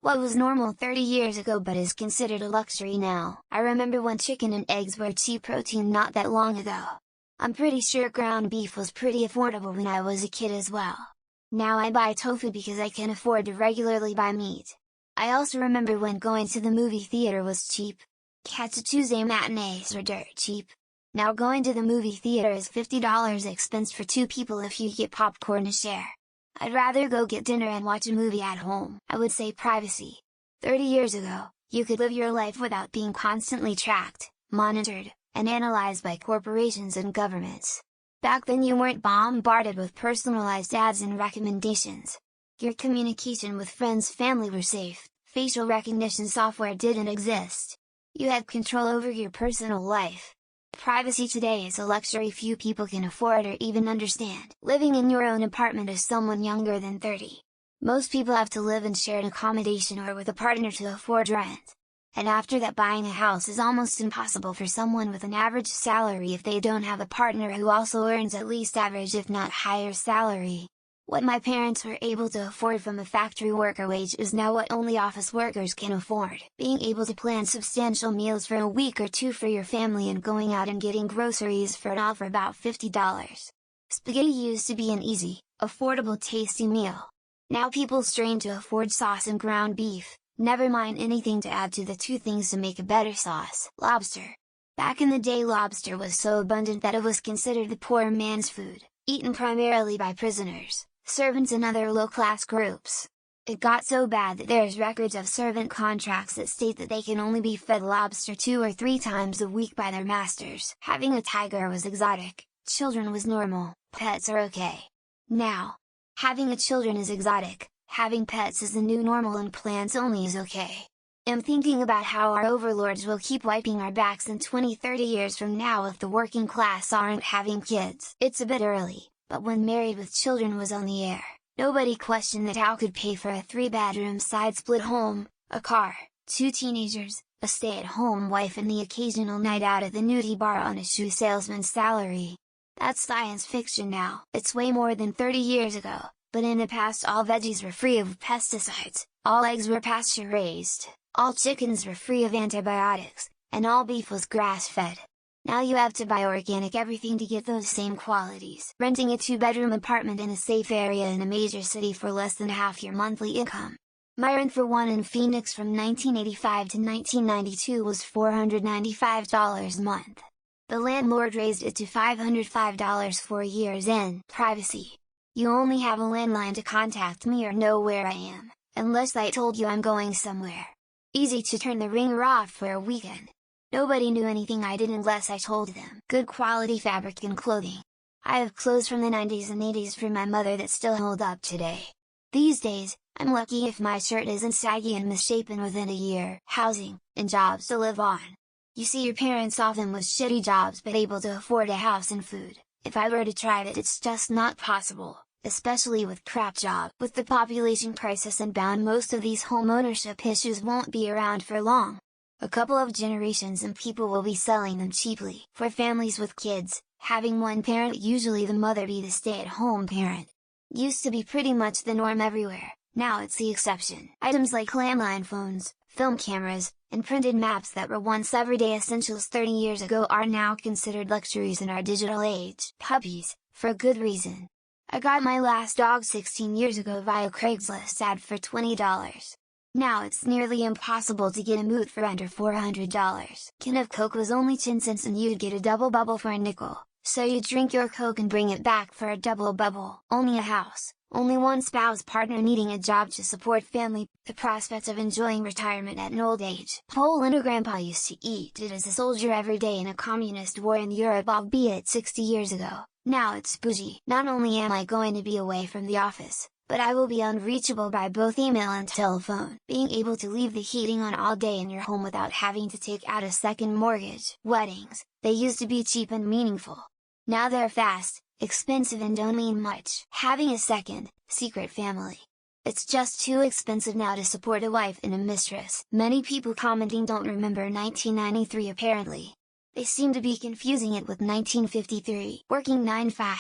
What was normal 30 years ago but is considered a luxury now. I remember when chicken and eggs were cheap protein not that long ago. I'm pretty sure ground beef was pretty affordable when I was a kid as well. Now I buy tofu because I can afford to regularly buy meat. I also remember when going to the movie theater was cheap. Catch a Tuesday matinees are dirt cheap. Now going to the movie theater is $50 expense for 2 people if you get popcorn to share. I'd rather go get dinner and watch a movie at home. I would say privacy. 30 years ago, you could live your life without being constantly tracked, monitored, and analyzed by corporations and governments. Back then you weren't bombarded with personalized ads and recommendations. Your communication with family were safe, facial recognition software didn't exist. You had control over your personal life. Privacy today is a luxury few people can afford or even understand. Living in your own apartment as someone younger than 30. Most people have to live in shared accommodation or with a partner to afford rent. And after that, buying a house is almost impossible for someone with an average salary if they don't have a partner who also earns at least average if not higher salary. What my parents were able to afford from a factory worker wage is now what only office workers can afford. Being able to plan substantial meals for a week or 2 for your family and going out and getting groceries for it all for about $50. Spaghetti used to be an easy, affordable tasty meal. Now people strain to afford sauce and ground beef, never mind anything to add to the 2 things to make a better sauce. Lobster. Back in the day lobster was so abundant that it was considered the poor man's food, eaten primarily by prisoners, servants and other low-class groups. It got so bad that there's records of servant contracts that state that they can only be fed lobster 2 or 3 times a week by their masters. Having a tiger was exotic, children was normal, pets are okay. Now, having a children is exotic, having pets is the new normal and plants only is okay. I'm thinking about how our overlords will keep wiping our backs in 20-30 years from now if the working class aren't having kids. It's a bit early, but when Married with Children was on the air, nobody questioned that Al could pay for a 3-bedroom side-split home, a car, 2 teenagers, a stay-at-home wife and the occasional night out at the nudie bar on a shoe salesman's salary. That's science fiction now. It's way more than 30 years ago, but in the past all veggies were free of pesticides, all eggs were pasture-raised, all chickens were free of antibiotics, and all beef was grass-fed. Now you have to buy organic everything to get those same qualities. Renting a 2-bedroom apartment in a safe area in a major city for less than half your monthly income. My rent for one in Phoenix from 1985 to 1992 was $495 a month. The landlord raised it to $505 4 years in. Privacy. You only have a landline to contact me or know where I am, unless I told you I'm going somewhere. Easy to turn the ringer off for a weekend. Nobody knew anything I did unless I told them. Good quality fabric and clothing. I have clothes from the 90s and 80s from my mother that still hold up today. These days, I'm lucky if my shirt isn't saggy and misshapen within a year. Housing, and jobs to live on. You see your parents often with shitty jobs but able to afford a house and food. If I were to try it, it's just not possible, especially with crap job. With the population crisis inbound, most of these home ownership issues won't be around for long. A couple of generations and people will be selling them cheaply. For families with kids, having one parent, usually the mother, be the stay-at-home parent. Used to be pretty much the norm everywhere, now it's the exception. Items like landline phones, film cameras, and printed maps that were once everyday essentials 30 years ago are now considered luxuries in our digital age. Puppies, for a good reason. I got my last dog 16 years ago via Craigslist ad for $20. Now it's nearly impossible to get a moot for under $400. Can of Coke was only 10 cents and you'd get a double bubble for a nickel, so you drink your Coke and bring it back for a double bubble. Only a house, only one spouse partner needing a job to support family, the prospect of enjoying retirement at an old age. Poland or grandpa used to eat it as a soldier every day in a communist war in Europe, albeit 60 years ago. Now it's bougie. Not only am I going to be away from the office, but I will be unreachable by both email and telephone. Being able to leave the heating on all day in your home without having to take out a second mortgage. Weddings, they used to be cheap and meaningful. Now they're fast, expensive and don't mean much. Having a second, secret family. It's just too expensive now to support a wife and a mistress. Many people commenting don't remember 1993 apparently. They seem to be confusing it with 1953. Working 9-5.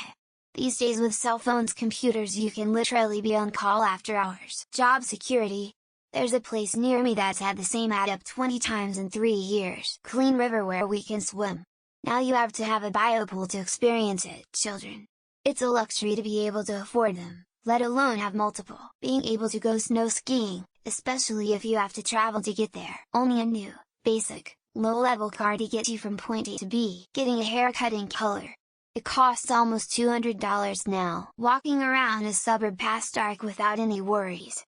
These days with cell phones, computers, you can literally be on call after hours. Job security. There's a place near me that's had the same ad up 20 times in 3 years. Clean river where we can swim. Now you have to have a biopool to experience it, children. It's a luxury to be able to afford them, let alone have multiple. Being able to go snow skiing, especially if you have to travel to get there. Only a new, basic, low-level car to get you from point A to B. Getting a haircut in color. It costs almost $200 now. Walking around a suburb past dark without any worries.